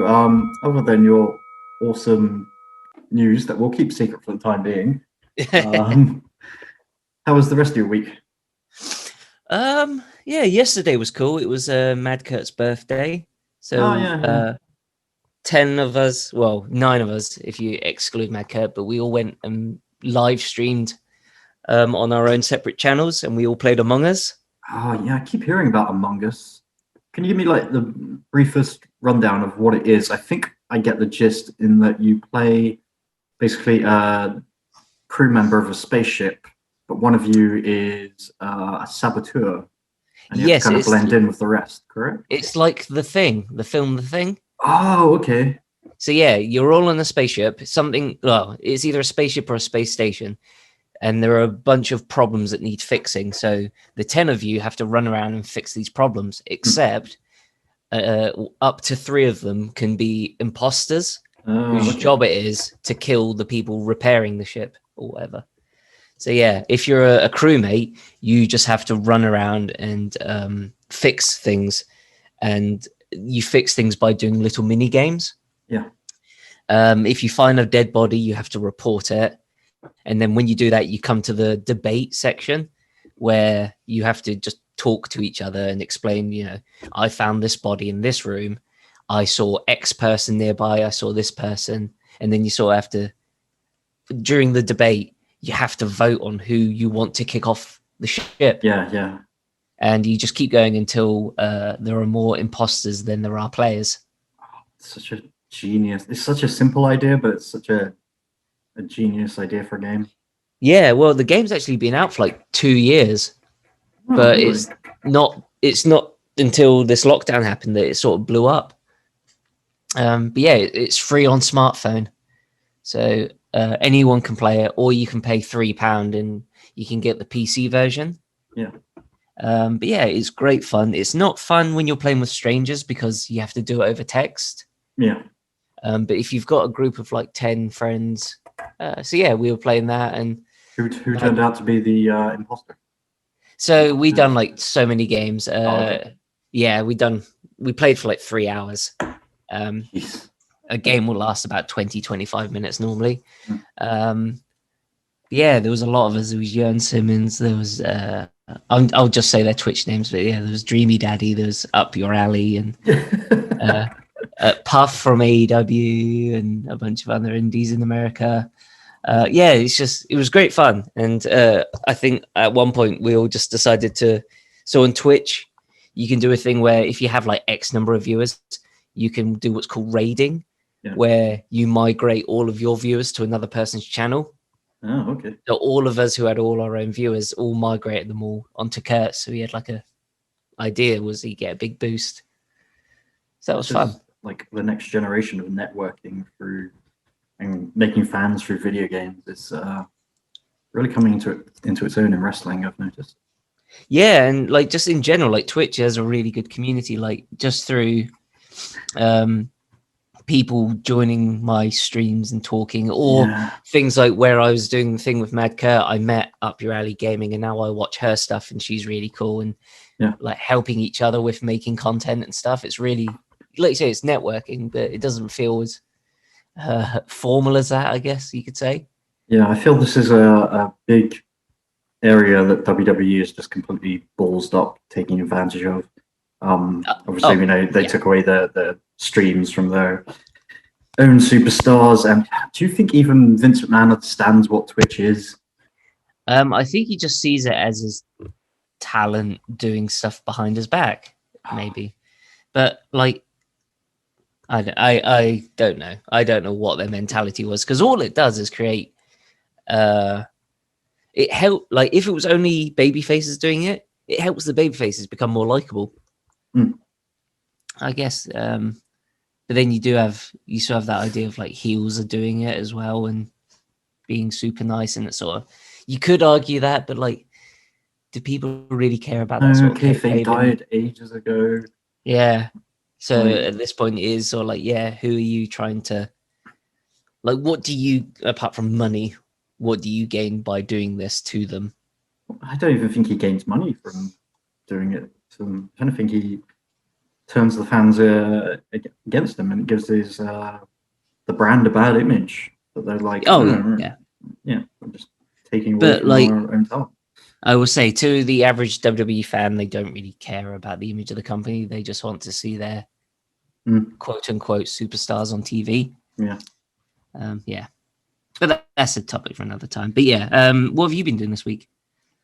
Other than your awesome news that we'll keep secret for the time being, um, how was the rest of your week? Yeah, yesterday was cool. It was Mad Kurt's birthday. Oh So yeah, yeah. 10 of us, well, 9 of us if you exclude Mad Kurt, but we all went and live streamed on our own separate channels and we all played Among Us. Oh yeah, I keep hearing about Among Us. Can you give me like the briefest rundown of what it is? I think I get the gist in that you play basically a crew member of a spaceship, but one of you is a saboteur, and you have to Yes, kind of blend in with the rest, correct? it's like The Thing, the film The Thing. Oh, okay. So yeah, you're all on a spaceship. Well, it's either a spaceship or a space station, and there are a bunch of problems that need fixing. So the 10 of you have to run around and fix these problems, Hmm. except up to 3 of them can be imposters Oh, whose okay. job it is to kill the people repairing the ship or whatever. So yeah, if you're a crewmate, you just have to run around and fix things, and you fix things by doing little mini games. Yeah. If you find a dead body, you have to report it, and then when you do that, you come to the debate section where you have to just talk to each other and explain. I found this body in this room. I saw X person nearby. I saw this person, and then you sort of have to during the debate you have to vote on who you want to kick off the ship, Yeah, yeah. and you just keep going until there are more imposters than there are players. It's such a genius. It's such a simple idea, but it's such a genius idea for a game. Yeah, well, the game's actually been out for like 2 years, Oh, but really? it's not until this lockdown happened that it sort of blew up. But yeah, it's free on smartphone, so anyone can play it, or you can pay £3 and you can get the PC version. Yeah. But yeah, it's great fun. It's not fun when you're playing with strangers because you have to do it over text. Yeah. But if you've got a group of like 10 friends, so yeah, we were playing that, and Who like, turned out to be the imposter? so we done Imposters. like so many games. Oh, okay. Yeah, we played for like 3 hours. Um, Jeez. a game will last about 20-25 minutes normally. Mm. Yeah, there was a lot of us. There was Jörn Simmons. There was I'll just say their Twitch names, but yeah, there was Dreamy Daddy. There was Up Your Alley, and uh, Puff from AEW, and a bunch of other indies in America. Yeah, it was great fun, and I think at one point we all just decided to. So on Twitch, you can do a thing where if you have like X number of viewers, you can do what's called raiding, Yeah. where you migrate all of your viewers to another person's channel. Oh, okay. So all of us who had all our own viewers all migrated them all onto Kurt. So he had like a idea was he get a big boost. So that was This fun. is like the next generation of networking through and making fans through video games. It's really coming into its own in wrestling, I've noticed. Yeah, and like just in general, like Twitch has a really good community, like just through um people joining my streams and talking, or Yeah. things like where I was doing the thing with Mad Kurt, I met Up Your Alley Gaming, and now I watch her stuff, and she's really cool, and Yeah. like helping each other with making content and stuff. It's really, like you say, it's networking, but it doesn't feel as formal as that, I guess you could say. Yeah, I feel this is a big area that WWE is just completely ballsed up taking advantage of. Obviously, Oh, they yeah. took away the streams from their own superstars. And do you think even Vince McMahon understands what Twitch is? I think he just sees it as his talent doing stuff behind his back, maybe. But like, I don't know. I don't know what their mentality was, because all it does is create. It help like if it was only baby faces doing it, it helps the baby faces become more likable. Hmm. I guess. But then you still have that idea of like heels are doing it as well and being super nice, and it's sort of you could argue that, but like, do people really care about that sort of Kayfabe kayfabe? And died ages ago. yeah, so Like, at this point, it is sort of like, yeah, who are you trying to like? What do you, apart from money, what do you gain by doing this to them? I don't even think he gains money from doing it. So I don't think he turns the fans against him, and it gives the brand a bad image. That they're like, yeah, we're just taking away but from like our own talent. I will say, to the average WWE fan, they don't really care about the image of the company. They just want to see their quote unquote superstars on TV. Yeah. Yeah. But that's a topic for another time. But yeah, what have you been doing this week?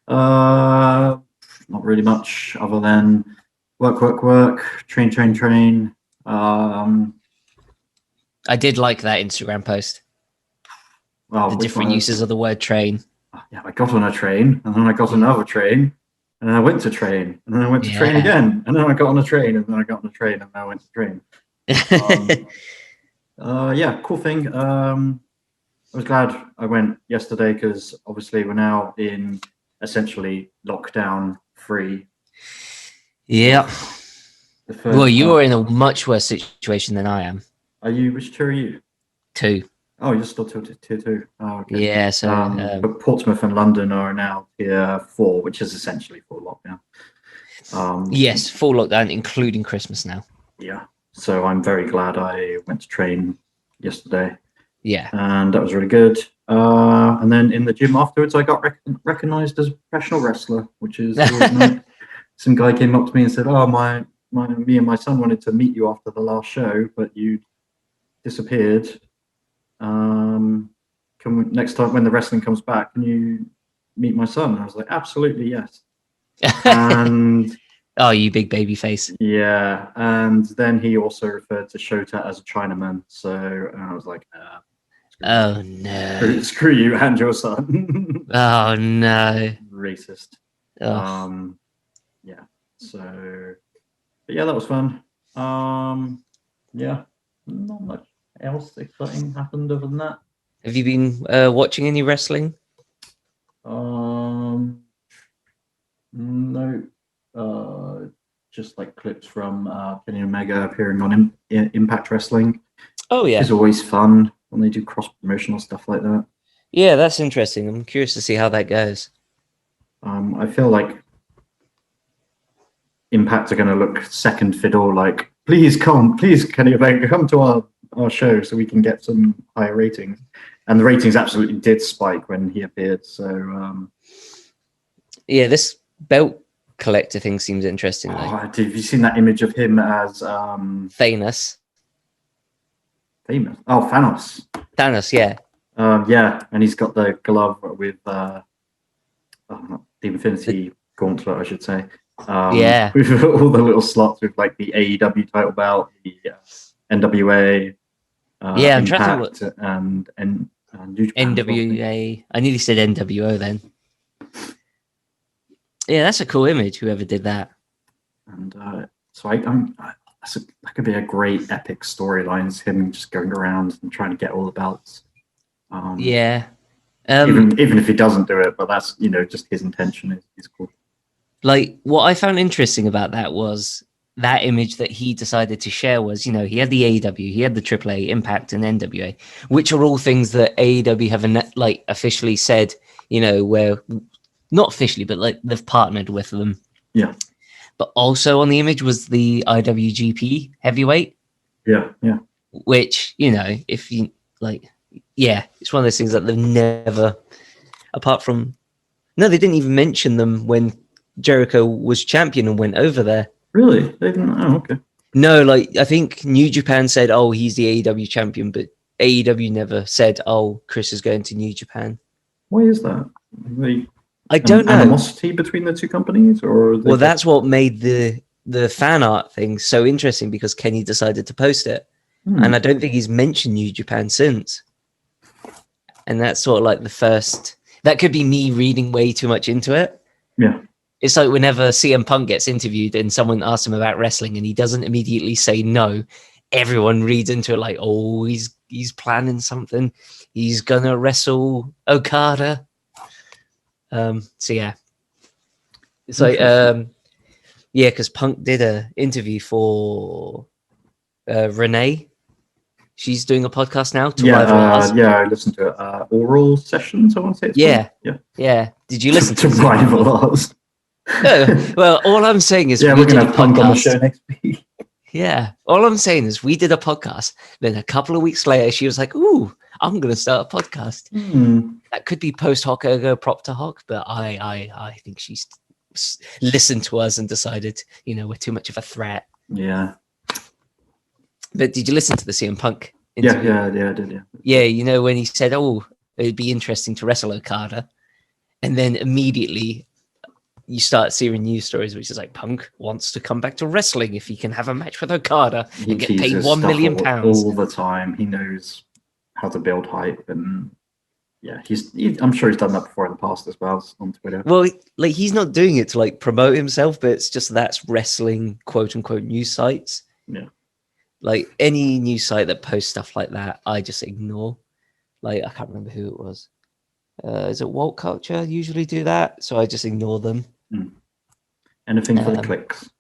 Not really much other than work, train. I did like that Instagram post. The different uses of the word train. Yeah, I got on a train, and then I got another train, and then I went to train, and then I went to train again, and then I got on a train, and then I got on a train, and then I went to train. Yeah, cool thing. I was glad I went yesterday because obviously we're now in essentially lockdown free. Yeah. Well, you are in a much worse situation than I am. Are you? Which tier are you? 2. Oh, you're still tier 2. Oh, okay. Yeah, so but Portsmouth and London are now tier 4, which is essentially full lockdown. Yes, full lockdown, including Christmas now. Yeah. So I'm very glad I went to train yesterday. Yeah. And that was really good. And then in the gym afterwards, I got recognized as a professional wrestler, which is nice. Some guy came up to me and said, "Oh, me and my son wanted to meet you after the last show, but you disappeared. Next time when the wrestling comes back, can you meet my son?" And I was like, "Absolutely, yes." And oh, you big baby face. Yeah, and then he also referred to Shota as a Chinaman. So I was like, oh no, screw you and your son. Oh no, racist. Oh. Yeah. So, but yeah, that was fun. Yeah, not much else exciting happened other than that. Have you been watching any wrestling? No. Just like clips from Kenny Omega appearing on Impact Wrestling. Oh yeah, it's always fun when they do cross promotional stuff like that. Yeah, that's interesting. I'm curious to see how that goes. I feel like Impact are going to look second fiddle. Like, please Kenny Omega, come to our show so we can get some higher ratings. And the ratings absolutely did spike when he appeared. So yeah, this belt collector thing seems interesting. Have you seen that image of him as Thanos? Oh, Thanos, yeah. Yeah, and he's got the glove with the Infinity Gauntlet, I should say. Yeah, with all the little slots with like the AEW title belt, the NWA, yeah, I'm trying to think and New Japan NWA. I nearly said NWO then. Yeah, that's a cool image. Whoever did that. And so that could be a great epic storyline. Is him just going around and trying to get all the belts. Yeah. Even if he doesn't do it, but that's just his intention is cool. Like, what I found interesting about that was that image that he decided to share was, he had the AEW, he had the AAA, Impact, and NWA, which are all things that AEW have officially said, where not officially, but like they've partnered with them. Yeah. But also on the image was the IWGP heavyweight. Yeah. Which, if you it's one of those things that they've never, they didn't even mention them when Jericho was champion and went over there. Really? They didn't? Oh, okay. No, I think New Japan said, "Oh, he's the AEW champion," but AEW never said, "Oh, Chris is going to New Japan." Why is that? I don't know. Animosity between the two companies, or that's what made the fan art thing so interesting, because Kenny decided to post it, and I don't think he's mentioned New Japan since. And that's sort of like the first. That could be me reading way too much into it. Yeah. It's like whenever CM Punk gets interviewed and someone asks him about wrestling and he doesn't immediately say no, everyone reads into it like, oh, he's planning something. He's gonna wrestle Okada. So yeah, it's like because Punk did a interview for Renee. She's doing a podcast now to rival ours. Yeah, I listened to it. Oral Sessions, I want to say. Yeah. Did you listen to rival ours? No. Well, all I'm saying is we're going to have Punk on the show next week. Yeah. All I'm saying is we did a podcast. Then a couple of weeks later, she was like, "Ooh, I'm going to start a podcast." That could be post hoc ergo propter hoc, but I think she's listened to us and decided, we're too much of a threat. Yeah. But did you listen to the CM Punk Yeah, interview? I did, yeah. Yeah, when he said, "Oh, it'd be interesting to wrestle Okada," and then immediately you start seeing news stories which is like Punk wants to come back to wrestling if he can have a match with Okada and get paid £1 million. All the time. He knows how to build hype, and yeah, I'm sure he's done that before in the past as well on Twitter. Well, like he's not doing it to like promote himself, but it's just that's wrestling quote unquote news sites. Yeah. Like any news site that posts stuff like that, I just ignore. Like I can't remember who it was. Is it Walt Culture usually do that? So I just ignore them. Anything for the clicks.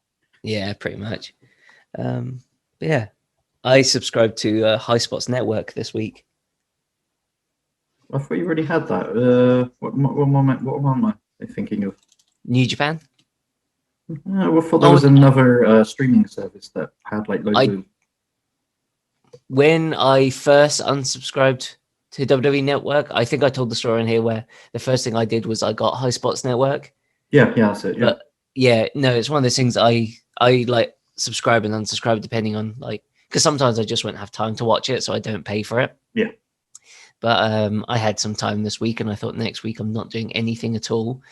Yeah, pretty much. But yeah, I subscribed to High Spots Network this week. I thought you already had that. What am I thinking of? New Japan? I thought there was another streaming service that had like loads of... When I first unsubscribed to WWE Network, I think I told the story in here where the first thing I did was I got High Spots Network. Yeah, that's it. Yeah. But yeah, no, it's one of those things I like subscribe and unsubscribe depending on like, because sometimes I just won't have time to watch it, so I don't pay for it. Yeah. But I had some time this week, and I thought next week I'm not doing anything at all,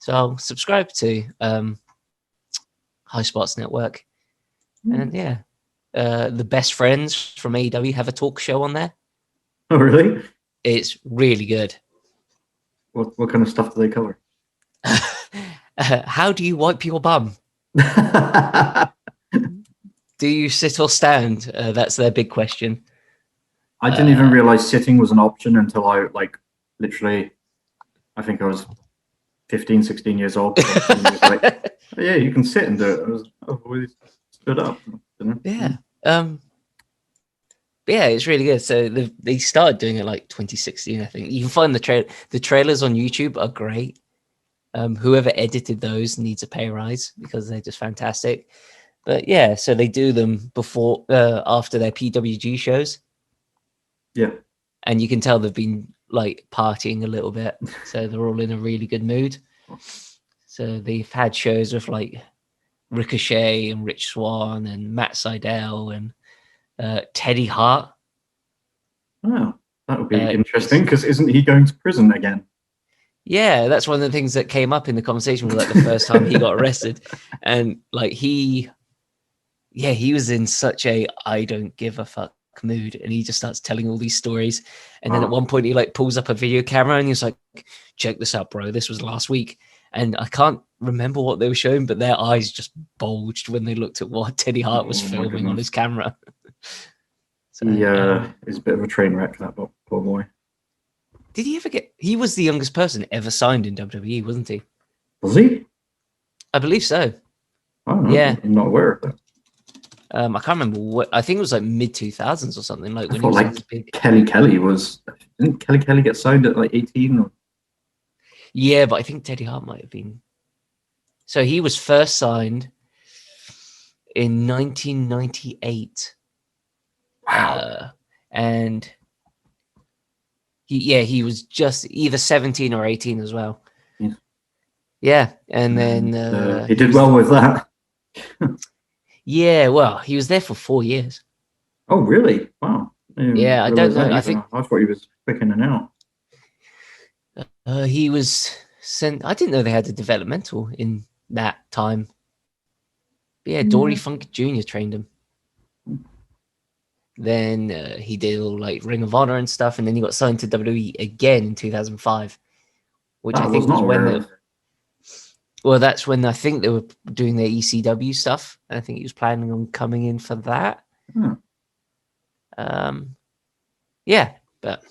so I'll subscribe to High Spots Network. And yeah, the best friends from AEW have a talk show on there. Oh, really? It's really good. What kind of stuff do they cover? How do you wipe your bum? Do you sit or stand? That's their big question. I didn't even realize sitting was an option until I literally, I think I was 15, 16 years old. Like, oh, yeah, you can sit and do it. I always stood up. Yeah. Yeah, it's really good. So they started doing it like 2016, I think. You can find the trailers on YouTube are great. Whoever edited those needs a pay rise because they're just fantastic. But yeah, so they do them after their PWG shows. Yeah. And you can tell they've been like partying a little bit. So they're all in a really good mood. So they've had shows with like Ricochet and Rich Swann and Matt Sydal and Teddy Hart. Oh, that would be interesting because isn't he going to prison again? Yeah, that's one of the things that came up in the conversation was like the first time he got arrested. And like he was in such a I don't give a fuck mood, and he just starts telling all these stories. And then at one point he like pulls up a video camera and he's like, check this out, bro, this was last week. And I can't remember what they were showing, but their eyes just bulged when they looked at what Teddy Hart was filming on his camera. So, he's a bit of a train wreck, that poor boy. Did he ever he was the youngest person ever signed in WWE, wasn't he? Was he? I believe so. I don't know. Yeah. I'm not aware of that. I can't remember what. I think it was like mid 2000s or something. Like when he was like big. Kelly was. Didn't Kelly get signed at like 18? Or... Yeah, but I think Teddy Hart might have been. So he was first signed in 1998. Wow. And he was just either 17 or 18 as well. Yeah, and then he did well with that. Yeah, well, he was there for 4 years. Oh, really? Wow. Yeah, I don't know. I think I thought he was quick in and out. He was sent. I didn't know they had a developmental in that time. But yeah, Dory Funk Jr. trained him. Then he did all like Ring of Honor and stuff, and then he got signed to WWE again in 2005, which I think was when well, that's when I think they were doing their ECW stuff, and I think he was planning on coming in for that. Yeah, but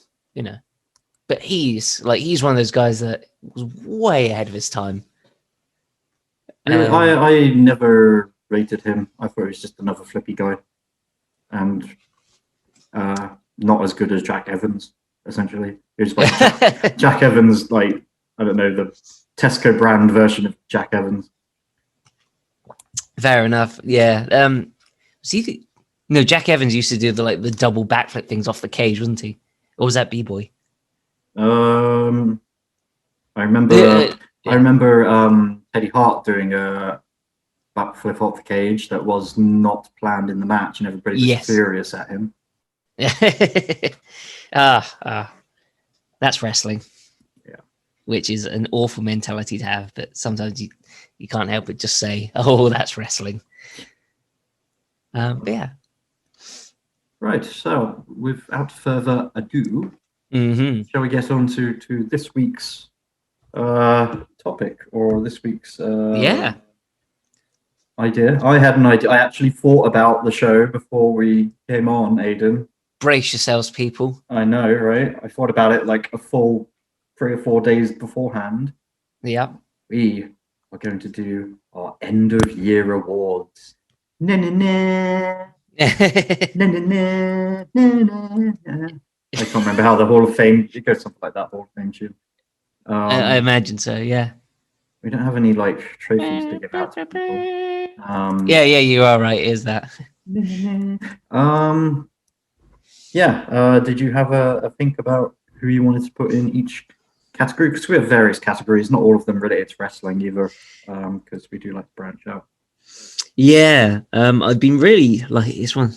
but he's one of those guys that was way ahead of his time. I never rated him. I thought he was just another flippy guy, and not as good as Jack Evans. Essentially, he was like Jack Evans, like I don't know, the Tesco brand version of Jack Evans. Fair enough. Yeah. No, Jack Evans used to do the double backflip things off the cage, wasn't he? Or was that B-boy? I remember. Yeah. I remember Teddy Hart doing a backflip off the cage that was not planned in the match, and everybody was Yes. furious at him. That's wrestling. Yeah. Which is an awful mentality to have, but sometimes you can't help but just say, "Oh, that's wrestling." But yeah. Right. So, without further ado, shall we get on to this week's topic or this week's Yeah. idea? I had an idea. I actually thought about the show before we came on, Aiden. Brace yourselves, people. I know, right? I thought about it like a full 3 or 4 days beforehand. Yeah. We are going to do our end of year awards. Na na na. Na, na, na, na, na, na. I can't remember how the Hall of Fame, it goes something like that, Hall of Fame tune. I imagine so, yeah. We don't have any like trophies to give out to people. Yeah, you are right, is that. Did you have a think about who you wanted to put in each category? Because we have various categories, not all of them related to wrestling either, because we do like to branch out. Yeah, I've been really like this one.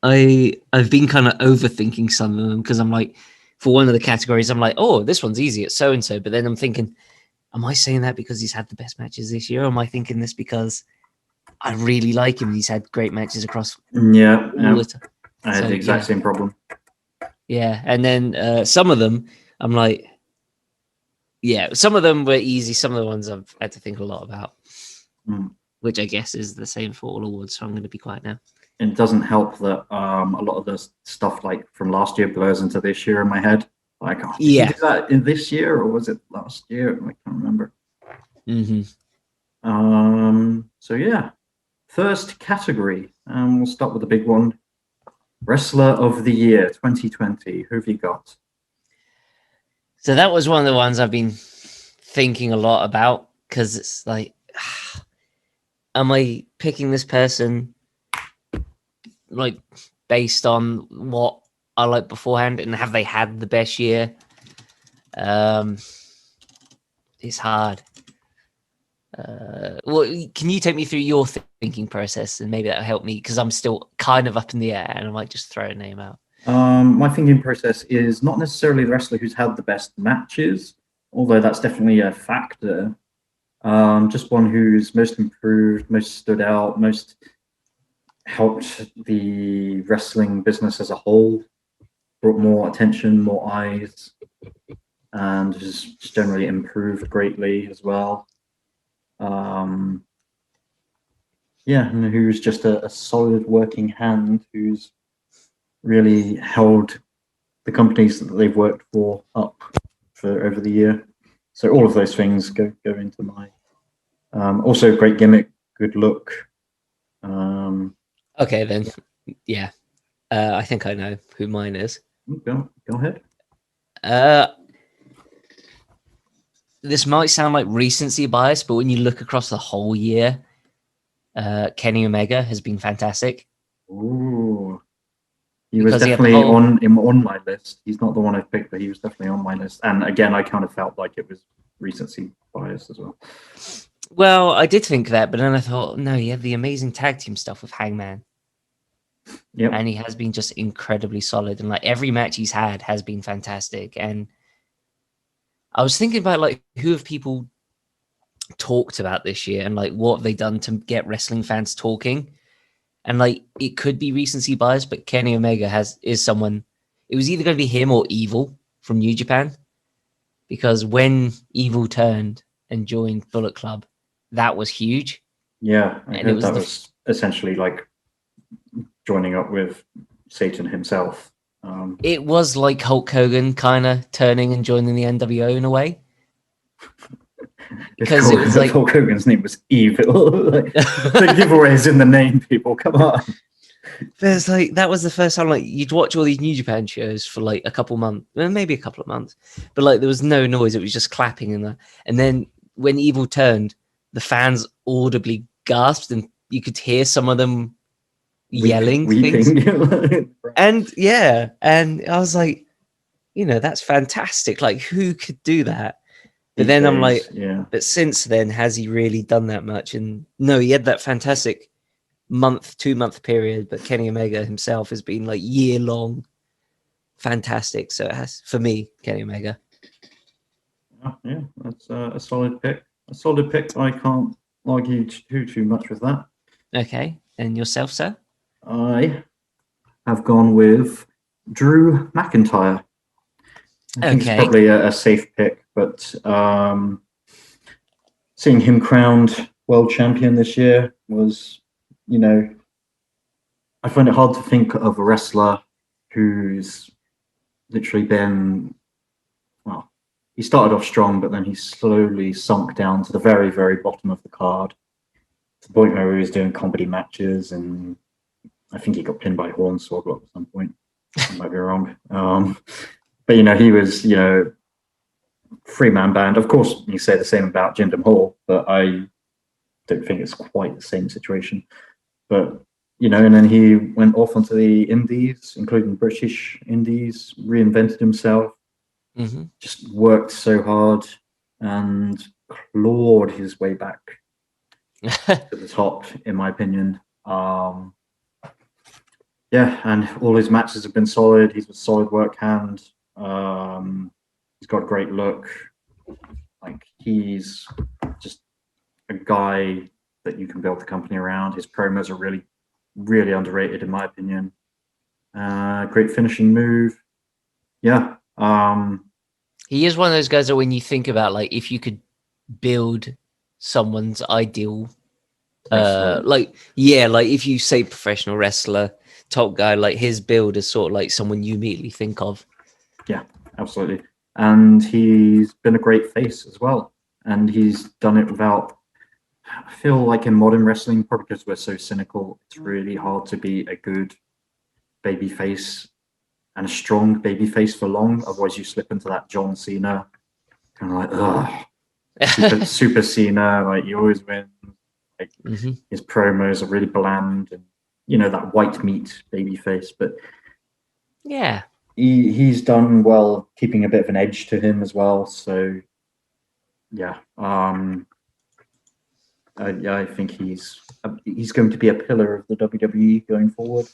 I've been kind of overthinking some of them because I'm like, for one of the categories, I'm like, oh, this one's easy, it's so and so. But then I'm thinking, am I saying that because he's had the best matches this year? Or am I thinking this because I really like him? He's had great matches across. Yeah, all the time. I had the exact same problem. Yeah, and then some of them, I'm like, yeah, some of them were easy. Some of the ones I've had to think a lot about, which I guess is the same for all awards. So I'm going to be quiet now. It doesn't help that a lot of the stuff like from last year blurs into this year in my head. Like, oh, did you do that in this year or was it last year? I can't remember. So yeah, first category. We'll start with the big one. Wrestler of the Year 2020. Who have you got? So that was one of the ones I've been thinking a lot about because it's like, am I picking this person like based on what I like beforehand and have they had the best year? It's hard. Well, can you take me through your thinking process and maybe that'll help me because I'm still kind of up in the air and I might just throw a name out. My thinking process is not necessarily the wrestler who's had the best matches, although that's definitely a factor. Just one who's most improved, most stood out, most helped the wrestling business as a whole, brought more attention, more eyes, and has generally improved greatly as well. And who's just a solid working hand who's really held the companies that they've worked for up for over the year. So all of those things go into my also great gimmick, good look. Okay then, yeah. I think I know who mine is. Go ahead. This might sound like recency bias, but when you look across the whole year, Kenny Omega has been fantastic. Ooh. He was definitely on my list. He's not the one I picked, but he was definitely on my list. And again, I kind of felt like it was recency bias as well. Well, I did think that, but then I thought, no, he had the amazing tag team stuff with Hangman. Yep. And he has been just incredibly solid. And like every match he's had has been fantastic. And I was thinking about like who have people talked about this year and like what have they done to get wrestling fans talking. And like it could be recency bias, but Kenny Omega is someone. It was either going to be him or Evil from New Japan, because when Evil turned and joined Bullet Club, that was huge. Yeah, and that was essentially like joining up with Satan himself. It was like Hulk Hogan kind of turning and joining the NWO in a way. Because it was like Hulk Hogan's name was Evil. Like, the giveaways in the name, people. Come on. There's like that was the first time like you'd watch all these New Japan shows for like a couple months, maybe a couple of months, but like there was no noise. It was just clapping and then when Evil turned, the fans audibly gasped, and you could hear some of them yelling things. weeping. And yeah, and I was like, that's fantastic. Like, who could do that? But These then I'm days, like, yeah. but since then, has he really done that much? And no, he had that fantastic 2 month period, but Kenny Omega himself has been like year long fantastic. So it has, for me, Kenny Omega. Yeah, that's a solid pick. A solid pick. I can't argue too much with that. Okay. And yourself, sir? I have gone with Drew McIntyre. I think it's Okay. probably a safe pick, but seeing him crowned world champion this year was, I find it hard to think of a wrestler who's literally been, well, he started off strong, but then he slowly sunk down to the very, very bottom of the card, to the point where he was doing comedy matches, and I think he got pinned by Hornswoggle at some point. I might be wrong. But, he was, three-man band. Of course, you say the same about Jinder Mahal, but I don't think it's quite the same situation. But, and then he went off onto the indies, including British indies, reinvented himself, just worked so hard and clawed his way back to the top, in my opinion. Yeah, and all his matches have been solid. He's a solid work hand. He's got a great look. Like, he's just a guy that you can build the company around. His promos are really, really underrated, in my opinion. Great finishing move. Yeah. He is one of those guys that when you think about, like, if you could build someone's ideal, like if you say professional wrestler, top guy, like his build is sort of like someone you immediately think of. Yeah, absolutely. And he's been a great face as well. And he's done it without, I feel like in modern wrestling, probably because we're so cynical, it's really hard to be a good baby face and a strong baby face for long. Otherwise, you slip into that John Cena kind of like, super Cena, like he always wins. Like, his promos are really bland and, that white meat baby face. But yeah, he's done well keeping a bit of an edge to him as well. So yeah, I think he's going to be a pillar of the WWE going forward.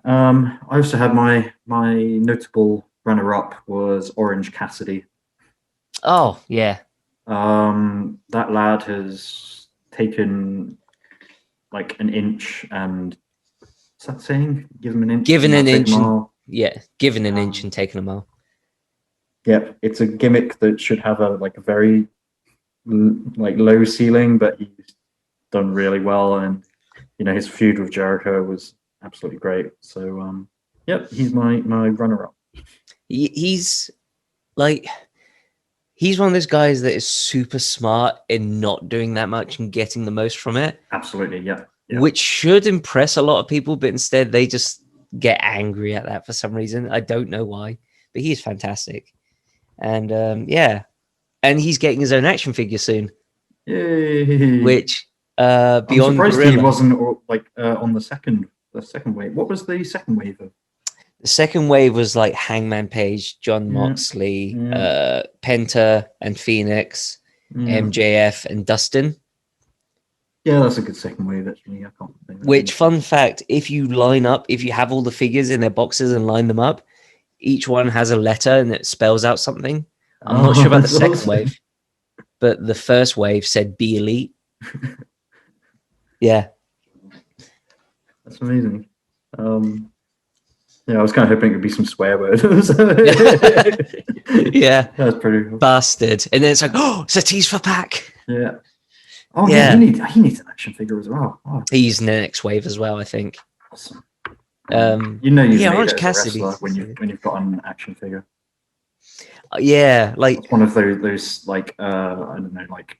I also had my notable runner-up was Orange Cassidy. Oh yeah. That lad has taken like an inch, and what's that saying? Give him an inch. Given an inch, given an Um, inch and taken a mile. Yep, it's a gimmick that should have a very low ceiling, but he's done really well, and his feud with Jericho was absolutely great. So yep, he's my runner-up. He's one of those guys that is super smart in not doing that much and getting the most from it. Absolutely, yeah. Which should impress a lot of people, but instead they just get angry at that for some reason. I don't know why, but he's fantastic. And and he's getting his own action figure soon. Yay! Which I'm beyond surprised Gorilla, he wasn't on the second wave. What was the second wave of? the second wave was like Hangman Page, John Moxley, Penta and Phoenix, MJF and Dustin. Yeah, that's a good second wave, actually. I can't think. Which, fun fact, if you have all the figures in their boxes and line them up, each one has a letter and it spells out something. I'm not sure about the second wave, but the first wave said "Be Elite." Yeah, that's amazing. Yeah, I was kind of hoping it would be some swear words. Yeah, that's pretty cool. Bastard, and then it's like, oh, it's a tease for Pac. Yeah. Oh yeah, he needs an action figure as well. Oh. He's in the next wave as well, I think. Awesome. You've made Orange Cassidy when you've got an action figure. Yeah, like it's one of those like I don't know, like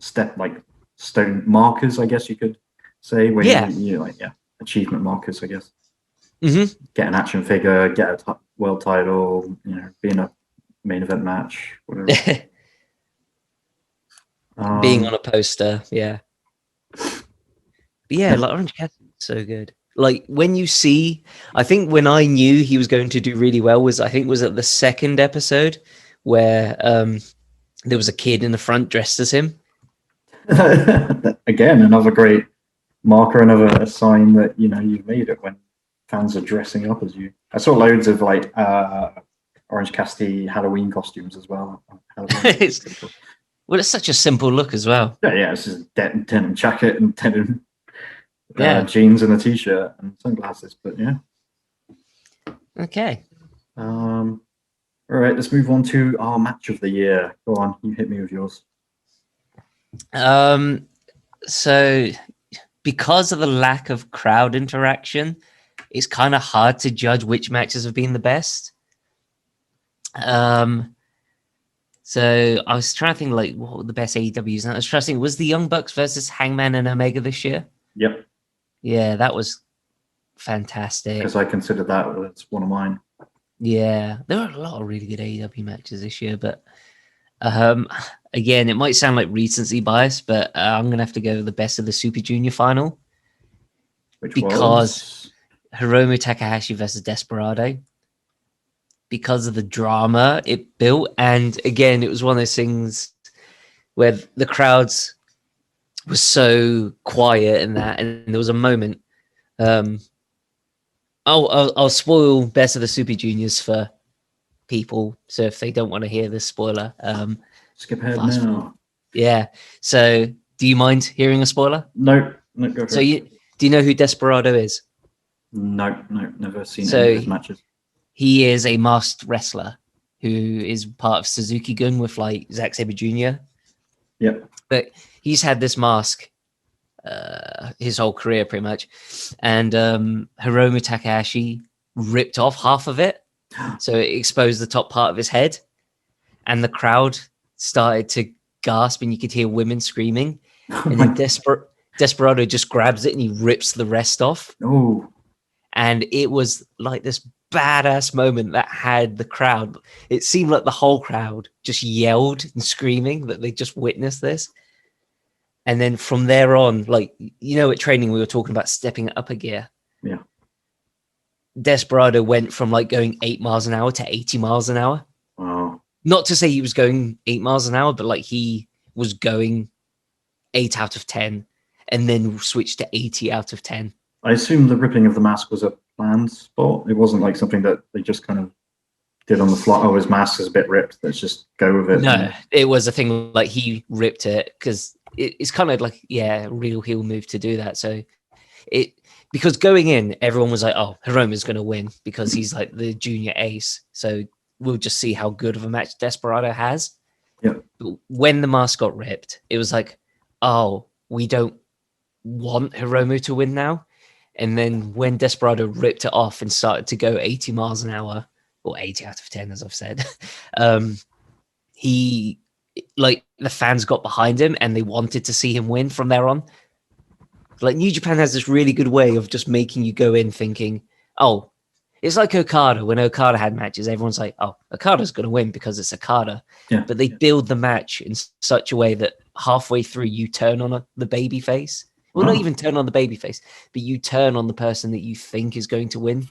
stone markers, I guess you could say. Where you achievement markers, I guess. Get an action figure, get a world title, be in a main event match, whatever. Being on a poster, yeah. But yeah, like Orange Cassidy, so good. Like when you see, I think when I knew he was going to do really well was at the second episode where there was a kid in the front dressed as him. Again, another great marker, another sign that you've made it when fans are dressing up as you. I saw loads of like Orange Cassidy Halloween costumes as well. Well, it's such a simple look as well. Yeah, it's just denim jacket and denim jeans and a t-shirt and sunglasses. But yeah. Okay. All right, let's move on to our match of the year. Go on, you hit me with yours. So because of the lack of crowd interaction, it's kind of hard to judge which matches have been the best. So I was trying to think like what were the best AEWs. And I was trying to think, was the Young Bucks versus Hangman and Omega this year? Yep. Yeah, that was fantastic. Because I consider that as one of mine. Yeah, there were a lot of really good AEW matches this year, but again, it might sound like recency bias, but I'm gonna have to go with the best of the Super Junior final, because Hiromu Takahashi versus Desperado, because of the drama it built, and again, it was one of those things where the crowds were so quiet and there was a moment. I'll spoil Best of the Super Juniors for people, so if they don't want to hear this spoiler, skip ahead now. Forward. Yeah. So, do you mind hearing a spoiler? No, go for it. Do you know who Desperado is? No, never seen any of his matches. He is a masked wrestler who is part of Suzuki Gun with like Zack Sabre Jr. Yep. But he's had this mask his whole career pretty much, and Hiromu Takahashi ripped off half of it, so it exposed the top part of his head, and the crowd started to gasp and you could hear women screaming, and then Desperado just grabs it and he rips the rest off. And it was like this badass moment that had the crowd, it seemed like the whole crowd just yelled and screaming that they just witnessed this. And then from there on, like, at training, we were talking about stepping it up a gear. Yeah. Desperado went from like going 8 miles an hour to 80 miles an hour. Wow. Not to say he was going 8 miles an hour, but like he was going 8 out of 10 and then switched to 80 out of 10. I assume the ripping of the mask was a planned spot. It wasn't like something that they just kind of did on the fly. Oh, his mask is a bit ripped. Let's just go with it. No, it was a thing like he ripped it because it's kind of like, a real heel move to do that. So because going in, everyone was like, oh, Hiromu's going to win because he's like the junior ace. So we'll just see how good of a match Desperado has. Yeah. But when the mask got ripped, it was like, oh, we don't want Hiromu to win now. And then when Desperado ripped it off and started to go 80 miles an hour, or 80 out of 10, as I've said, he, like, the fans got behind him and they wanted to see him win from there on. Like, New Japan has this really good way of just making you go in thinking, oh, it's like Okada. When Okada had matches, everyone's like, oh, Okada's going to win because it's Okada. Yeah. But they build the match in such a way that halfway through you turn on the baby face. Well, not even turn on the baby face, but you turn on the person that you think is going to win.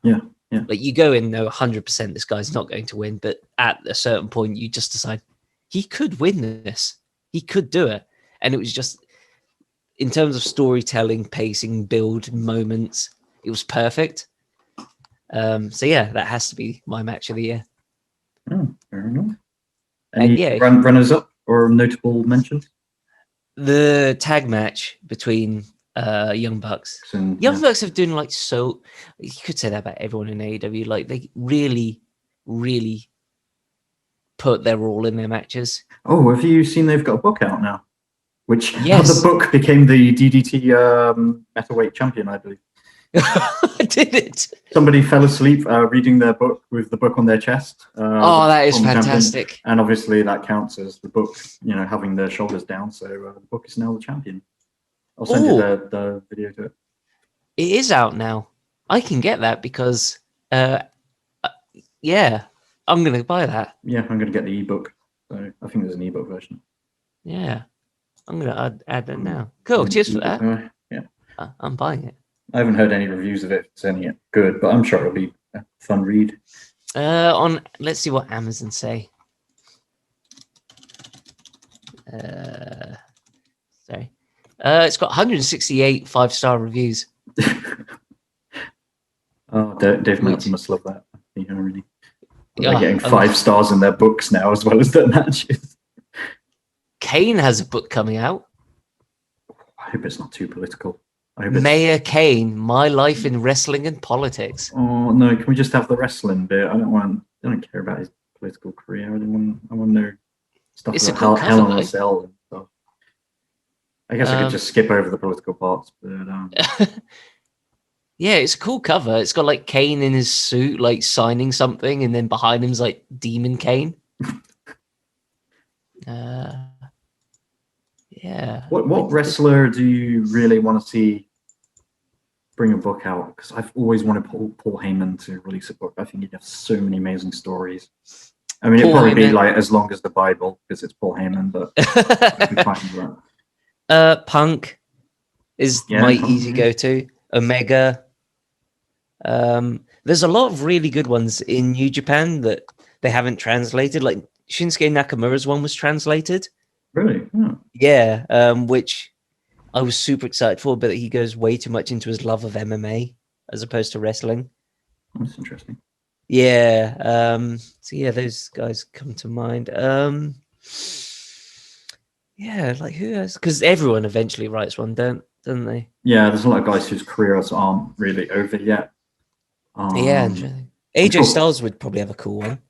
Yeah. Like you go in, no, 100% this guy's not going to win. But at a certain point, you just decide he could win this. He could do it. And it was just, in terms of storytelling, pacing, build, moments, it was perfect. So yeah, that has to be my match of the year. Oh, fair enough. Any runners up or notable mentions? The tag match between Young Bucks. Young Bucks have done like so. You could say that about everyone in AEW. Like they really, really put their all in their matches. Oh, have you seen they've got a book out now? Which the book became the DDT Metalweight champion, I believe. I did it. Somebody fell asleep reading their book with the book on their chest. That is fantastic. Champion. And obviously that counts as the book, having their shoulders down. So the book is now the champion. I'll send you the video to it. It is out now. I can get that because, I'm going to buy that. Yeah, I'm going to get the ebook. So I think there's an ebook version. Yeah, I'm going to add that now. Cool. Cheers for that. Yeah. I'm buying it. I haven't heard any reviews of it. If it's any good, but I'm sure it'll be a fun read. Let's see what Amazon say. Sorry. It's got 168 5-star reviews. Oh, Dave Meltzer must love that. Really. They're getting 5 stars in their books now as well as their matches. Kane has a book coming out. I hope it's not too political. Mayor Kane, My Life in Wrestling and Politics. Oh no! Can we just have the wrestling bit? I don't care about his political career. I want to know stuff it's about a cool Hell cover, in a Cell and stuff. I guess I could just skip over the political parts, but yeah, it's a cool cover. It's got like Kane in his suit, like signing something, and then behind him's like Demon Kane. Yeah. What wrestler do you really want to see bring a book out? Because I've always wanted Paul Heyman to release a book. I think he'd have so many amazing stories. I mean, it'd probably be like as long as the Bible because it's Paul Heyman, but I'd be fine with that. Punk is my easy go-to. Omega. There's a lot of really good ones in New Japan that they haven't translated. Like Shinsuke Nakamura's one was translated. Really? Yeah. Which I was super excited for, but he goes way too much into his love of MMA as opposed to wrestling. That's interesting. Yeah. So yeah, those guys come to mind. Yeah, like who else? Because everyone eventually writes one, don't they? Yeah, there's a lot of guys whose careers aren't really over yet. Yeah, AJ Styles would probably have a cool one.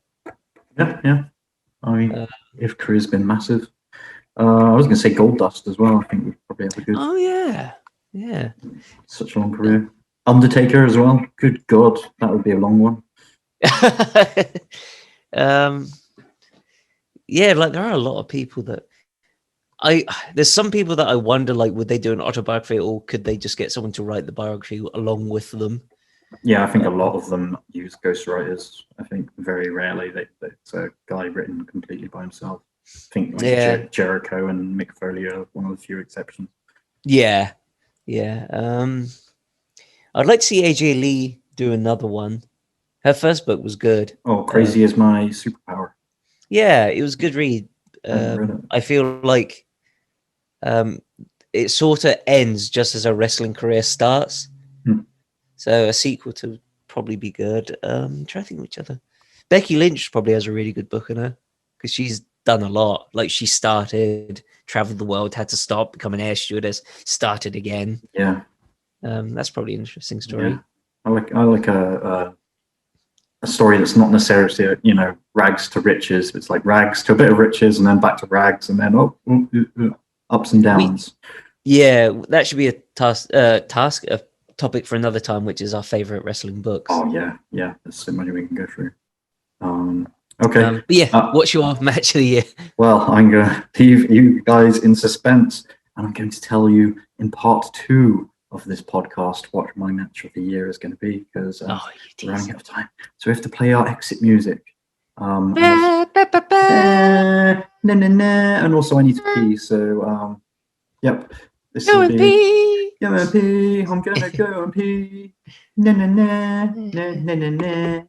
Yeah. I mean, his career's been massive. I was going to say Goldust as well. I think we probably have a good. Oh yeah. Such a long career. Undertaker as well. Good God, that would be a long one. Yeah, like there are a lot of people that there's some people that I wonder, like, would they do an autobiography or could they just get someone to write the biography along with them? Yeah, I think a lot of them use ghostwriters. I think very rarely it's a guy written completely by himself. I think like Jericho and Mick Foley are one of the few exceptions. Yeah. I'd like to see AJ Lee do another one. Her first book was good. Oh, Crazy is My Superpower. Yeah, it was a good read. I feel like it sort of ends just as her wrestling career starts. So a sequel to probably be good. I'm trying to think which other. Becky Lynch probably has a really good book in her because she's done a lot. Like she started, traveled the world, had to stop, become an air stewardess, started again. Yeah. That's probably an interesting story. Yeah. I like a story that's not necessarily, rags to riches. It's like rags to a bit of riches and then back to rags and then ups and downs. That should be a topic for another time, which is our favorite wrestling books. Oh yeah. There's so many we can go through. Okay. But what's your match of the year? Well, I'm going to leave you guys in suspense, and I'm going to tell you in part 2 of this podcast what my match of the year is going to be because we're running out of time. So we have to play our exit music. And also I need to pee. So, yep. This go and pee. Go and pee. I'm gonna go and pee. Na na na na na na na.